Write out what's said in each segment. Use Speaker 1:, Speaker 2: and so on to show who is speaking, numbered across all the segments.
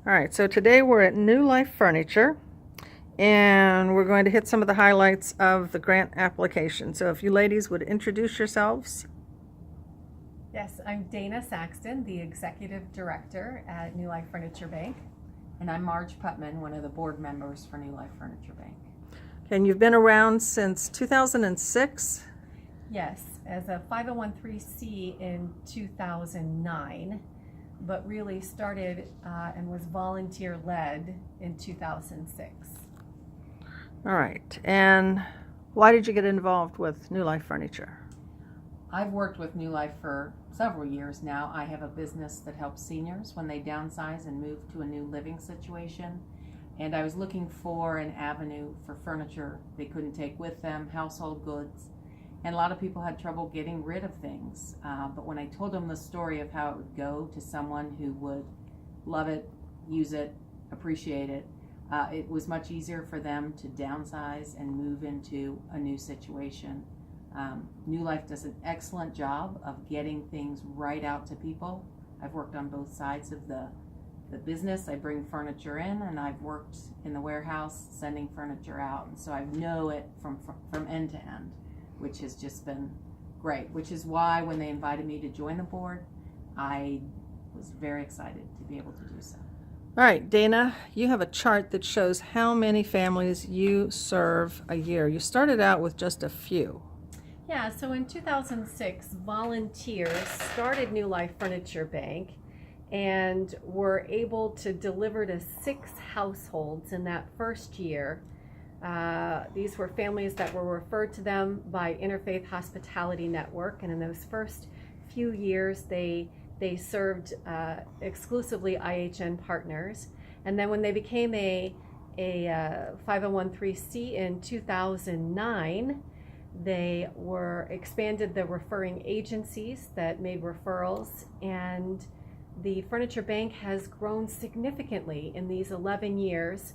Speaker 1: All right, so today we're at New Life Furniture, and we're going to hit some of the highlights of the grant application. So if you ladies would introduce yourselves.
Speaker 2: Yes, I'm Dana Saxton, the Executive Director at New Life Furniture Bank.
Speaker 3: And I'm Marge Putman, one of the board members for New Life Furniture Bank.
Speaker 1: And you've been around since 2006?
Speaker 2: Yes, as a 501c in 2009, but really started and was volunteer-led in 2006.
Speaker 1: All right, and why did you get involved with New Life Furniture?
Speaker 3: I've worked with New Life for several years now. I have a business that helps seniors when they downsize and move to a new living situation. And I was looking for an avenue for furniture they couldn't take with them, household goods. And a lot of people had trouble getting rid of things. But when I told them the story of how it would go to someone who would love it, use it, appreciate it, it was much easier for them to downsize and move into a new situation. New Life does an excellent job of getting things right out to people. I've worked on both sides of the business. I bring furniture in, and I've worked in the warehouse sending furniture out, and so I know it from end to end, which has just been great, which is why when they invited me to join the board, I was very excited to be able to do so.
Speaker 1: All right, Dana, you have a chart that shows how many families you serve a year. You started out with just a few.
Speaker 2: Yeah, so in 2006, volunteers started New Life Furniture Bank and were able to deliver to 6 households in that first year. These were families that were referred to them by Interfaith Hospitality Network, and in those first few years, they served exclusively IHN partners. And then when they became a 501c in 2009, they expanded the referring agencies that made referrals, and the Furniture Bank has grown significantly in these 11 years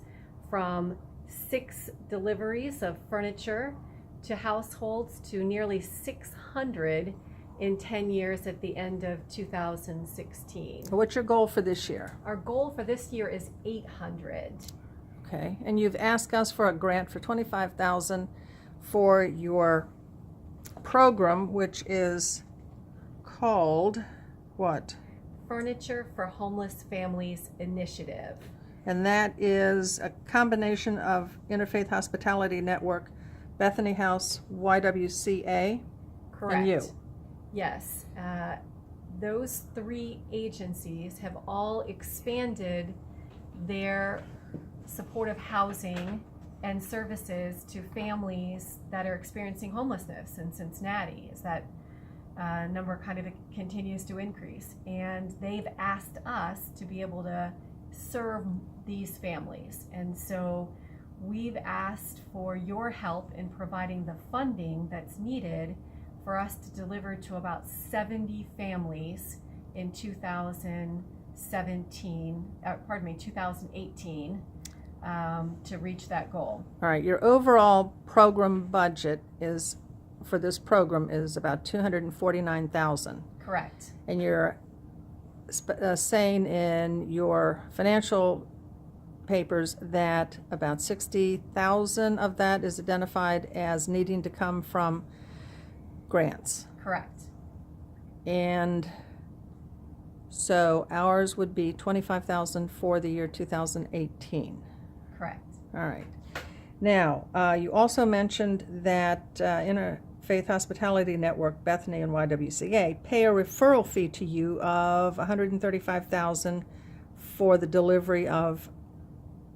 Speaker 2: from 6 deliveries of furniture to households to nearly 600 in 10 years at the end of 2016.
Speaker 1: What's your goal for this year?
Speaker 2: Our goal for this year is 800.
Speaker 1: Okay, and you've asked us for a grant for $25,000 for your program, which is called what?
Speaker 2: Furniture for Homeless Families Initiative.
Speaker 1: And that is a combination of Interfaith Hospitality Network, Bethany House, YWCA,
Speaker 2: Correct.
Speaker 1: and you.
Speaker 2: Yes. Those 3 agencies have all expanded their supportive housing and services to families that are experiencing homelessness in Cincinnati. As that number kind of continues to increase, and they've asked us to be able to serve these families, and so we've asked for your help in providing the funding that's needed for us to deliver to about 70 families in 2018 to reach that goal.
Speaker 1: All right, your overall program budget is for this program is about $249,000.
Speaker 2: Correct.
Speaker 1: And you're saying in your financial papers that about 60,000 of that is identified as needing to come from grants.
Speaker 2: Correct.
Speaker 1: And so ours would be 25,000 for the year 2018.
Speaker 2: Correct.
Speaker 1: All right. Now, you also mentioned that Interfaith Hospitality Network, Bethany, and YWCA pay a referral fee to you of $135,000 for the delivery of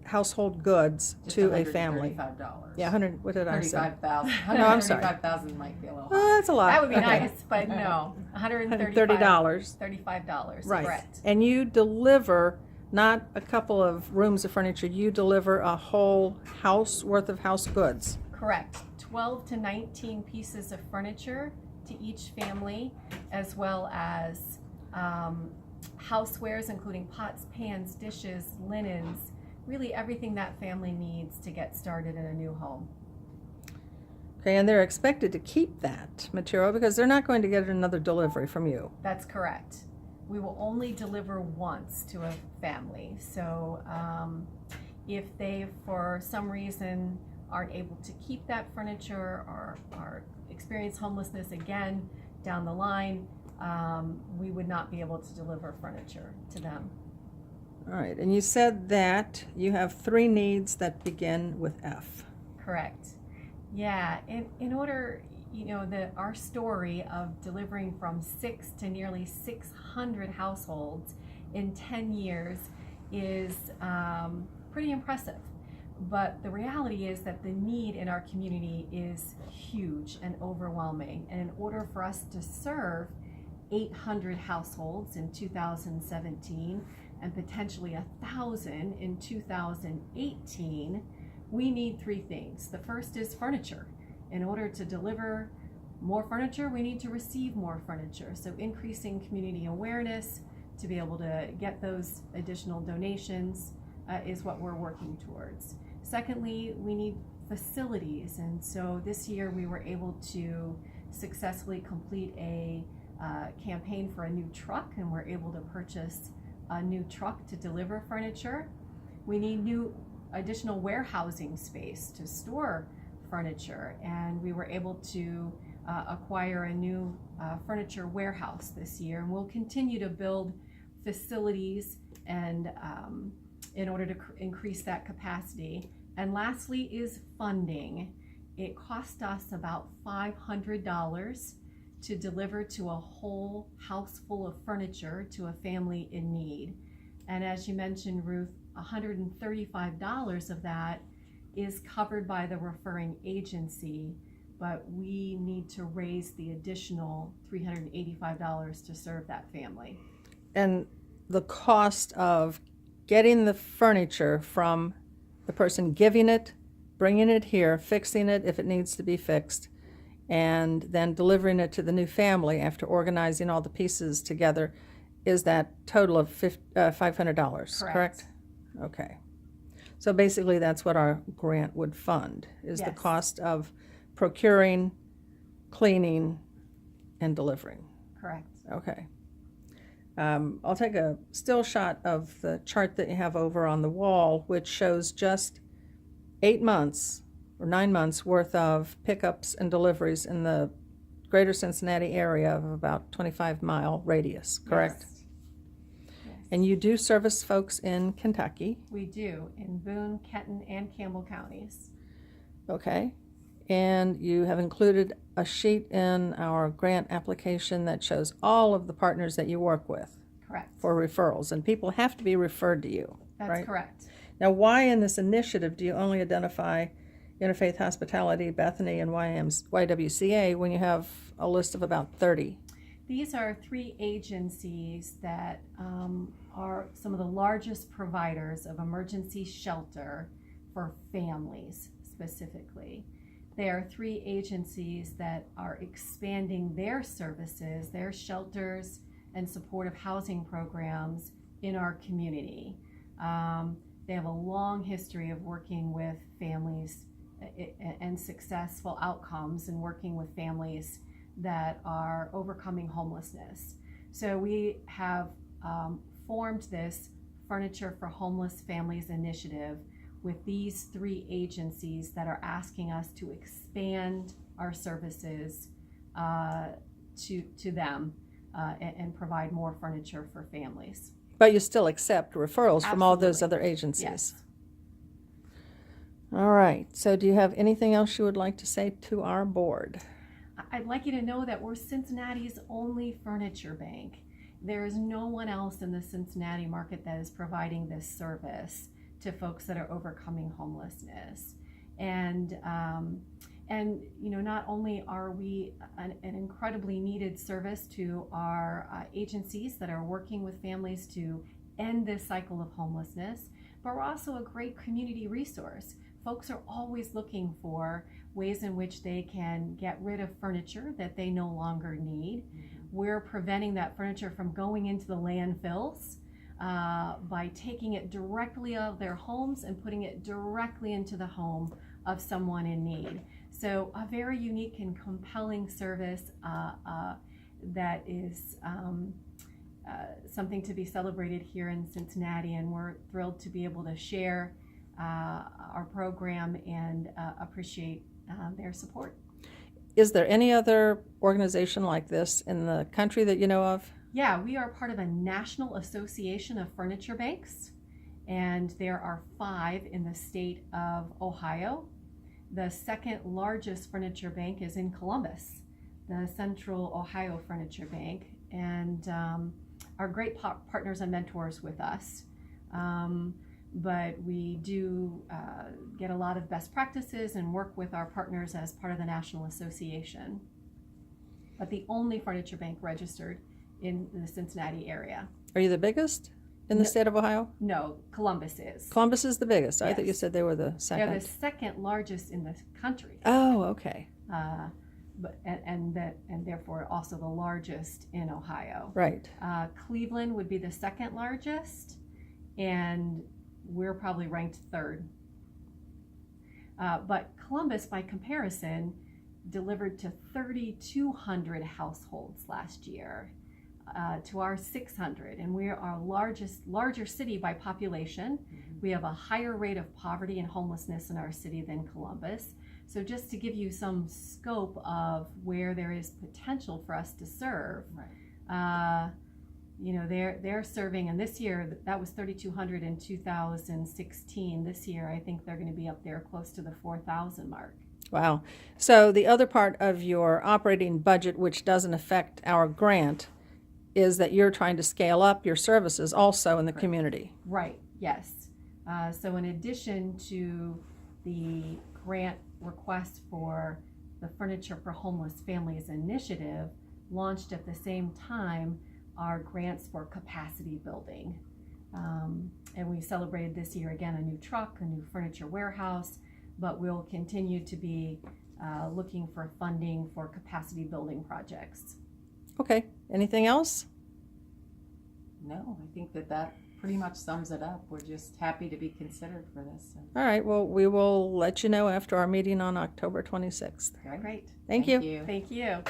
Speaker 1: household goods
Speaker 3: Just
Speaker 1: to a family.
Speaker 3: $135.
Speaker 1: Yeah, 100. What did I say?
Speaker 3: $35,000.
Speaker 1: No, I'm sorry.
Speaker 3: $135,000 might be a little
Speaker 1: Oh,
Speaker 3: high.
Speaker 1: that's a lot.
Speaker 2: That would be
Speaker 1: Okay.
Speaker 2: nice, but no. $135.
Speaker 1: $35. Right.
Speaker 2: Correct.
Speaker 1: And you deliver not a couple of rooms of furniture, you deliver a whole house worth of house goods.
Speaker 2: Correct. 12 to 19 pieces of furniture to each family, as well as housewares, including pots, pans, dishes, linens, really everything that family needs to get started in a new home.
Speaker 1: Okay, and they're expected to keep that material because they're not going to get another delivery from you.
Speaker 2: That's correct. we will only deliver once to a family. So if they, for some reason, aren't able to keep that furniture or experience homelessness again down the line, we would not be able to deliver furniture to them.
Speaker 1: All right, and you said that you have 3 needs that begin with F.
Speaker 2: Correct. Yeah, in order, our story of delivering from 6 to nearly 600 households in 10 years is pretty impressive. But the reality is that the need in our community is huge and overwhelming. And in order for us to serve 800 households in 2017 and potentially 1,000 in 2018, we need 3 things. The first is furniture. In order to deliver more furniture, we need to receive more furniture. So increasing community awareness to be able to get those additional donations is what we're working towards. Secondly, we need facilities. And so this year we were able to successfully complete a campaign for a new truck, and we're able to purchase a new truck to deliver furniture. We need additional warehousing space to store furniture, and we were able to acquire a new furniture warehouse this year, and we'll continue to build facilities and in order to increase that capacity. And lastly is funding. It cost us about $500 to deliver to a whole house full of furniture to a family in need. And as you mentioned, Ruth, $135 of that is covered by the referring agency, but we need to raise the additional $385 to serve that family.
Speaker 1: And the cost of getting the furniture from the person giving it, bringing it here, fixing it if it needs to be fixed, and then delivering it to the new family after organizing all the pieces together, is that total of $500, correct? Okay. So basically that's what our grant would fund, is the
Speaker 2: Yes.
Speaker 1: cost of procuring, cleaning, and delivering.
Speaker 2: Correct.
Speaker 1: Okay. I'll take a still shot of the chart that you have over on the wall, which shows just 8 months or 9 months worth of pickups and deliveries in the greater Cincinnati area of about 25-mile radius, correct?
Speaker 2: Yes. Yes.
Speaker 1: And you do service folks in Kentucky,
Speaker 2: We do, in Boone, Kenton, and Campbell counties.
Speaker 1: okay? And you have included a sheet in our grant application that shows all of the partners that you work with
Speaker 2: Correct.
Speaker 1: for referrals, and people have to be referred to you,
Speaker 2: That's
Speaker 1: right?
Speaker 2: correct.
Speaker 1: Now, why in this initiative do you only identify Interfaith Hospitality, Bethany, and YWCA when you have a list of about 30?
Speaker 2: These are 3 agencies that are some of the largest providers of emergency shelter for families specifically. They are 3 agencies that are expanding their services, their shelters and supportive housing programs in our community. They have a long history of working with families and successful outcomes in working with families that are overcoming homelessness. So we have formed this Furniture for Homeless Families initiative with these 3 agencies that are asking us to expand our services to them and provide more furniture for families.
Speaker 1: But you still accept referrals from all those
Speaker 2: Absolutely.
Speaker 1: other agencies?
Speaker 2: Yes.
Speaker 1: All right. So do you have anything else you would like to say to our board?
Speaker 2: I'd like you to know that we're Cincinnati's only furniture bank. There is no one else in the Cincinnati market that is providing this service to folks that are overcoming homelessness. And not only are we an incredibly needed service to our agencies that are working with families to end this cycle of homelessness, but we're also a great community resource. Folks are always looking for ways in which they can get rid of furniture that they no longer need. We're preventing that furniture from going into the landfills by taking it directly out of their homes and putting it directly into the home of someone in need. So a very unique and compelling service that is something to be celebrated here in Cincinnati, and we're thrilled to be able to share our program and appreciate their support.
Speaker 1: Is there any other organization like this in the country that you know of?
Speaker 2: Yeah, we are part of a National Association of Furniture Banks, and there are 5 in the state of Ohio. The second largest furniture bank is in Columbus, the Central Ohio Furniture Bank, and are great partners and mentors with us. But we do get a lot of best practices and work with our partners as part of the National Association. But the only furniture bank registered in the Cincinnati area.
Speaker 1: Are you the biggest in the state of Ohio?
Speaker 2: No, Columbus is.
Speaker 1: Columbus is the biggest. I thought you
Speaker 2: Yes.
Speaker 1: said they were the
Speaker 2: They're
Speaker 1: second.
Speaker 2: the second largest in the country.
Speaker 1: Oh, okay.
Speaker 2: And therefore also the largest in Ohio.
Speaker 1: Right.
Speaker 2: Cleveland would be the second largest, and we're probably ranked third. But Columbus, by comparison, delivered to 3,200 households last year, to our 600, and we're our larger city by population. We have a higher rate of poverty and homelessness in our city than Columbus. So just to give you some scope of where there is potential for us to serve,
Speaker 3: Right.
Speaker 2: they're serving, and this year that was 3,200 in 2016. This year, I think they're going to be up there close to the 4,000 mark.
Speaker 1: Wow. So the other part of your operating budget, which doesn't affect our grant, is that you're trying to scale up your services also in the community.
Speaker 2: Right, yes. So in addition to the grant request for the Furniture for Homeless Families initiative, launched at the same time are grants for capacity building. And we celebrated this year again a new truck, a new furniture warehouse, but we'll continue to be looking for funding for capacity building projects.
Speaker 1: Okay. Anything else?
Speaker 3: No, I think that pretty much sums it up. We're just happy to be considered for this. So.
Speaker 1: All right. Well, we will let you know after our meeting on October 26th.
Speaker 3: Great.
Speaker 2: Great.
Speaker 1: Thank you.
Speaker 2: Thank you.